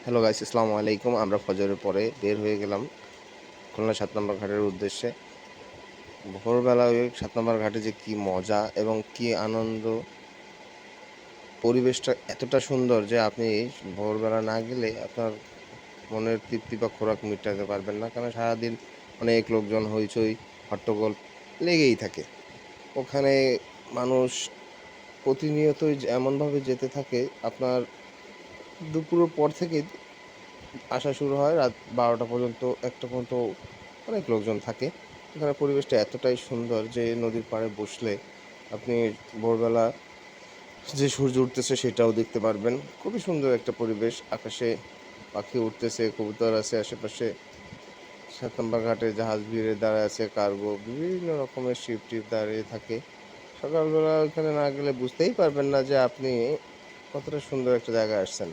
Hello guys, আসসালামু আলাইকুম। আমরা ফজরের পরে বের হয়ে গেলাম খুলনা ৭ নম্বর ঘাটের উদ্দেশ্যে। ভোরবেলা ওই ৭ নম্বর ঘাটে যে কি মজা এবং কি আনন্দ! পরিবেশটা এতটা সুন্দর যে আপনি ভোরবেলা না গেলে আপনার মনের তৃপ্তি বা খোরাক মিটাতে পারবেন না। কারণ সারাদিন অনেক লোকজন হইচই, হট্টগোল লেগেই থাকে। ওখানে মানুষ প্রতিনিয়তই এমনভাবে যেতে থাকে, আপনার দুপুরের পর থেকে আসা শুরু হয় রাত ১২টা পর্যন্ত, ১টা পর্যন্ত অনেক লোকজন থাকে। এখানে পরিবেশটা এতটাই সুন্দর যে নদীর পাড়ে বসলে আপনি ভোরবেলা যে সূর্য উঠতেছে সেটাও দেখতে পারবেন। খুবই সুন্দর একটা পরিবেশ। আকাশে পাখি উড়তেছে, কবুতর আছে আশেপাশে। ৭ নম্বর ঘাটে জাহাজ ভিড়ে দাঁড়ায় আছে, কার্গো বিভিন্ন রকমের শিপ-টিপ দাঁড়িয়ে থাকে। সকালবেলা ওইখানে না গেলে বুঝতেই পারবেন না যে আপনি কতটা সুন্দর একটা জায়গায় আসছেন।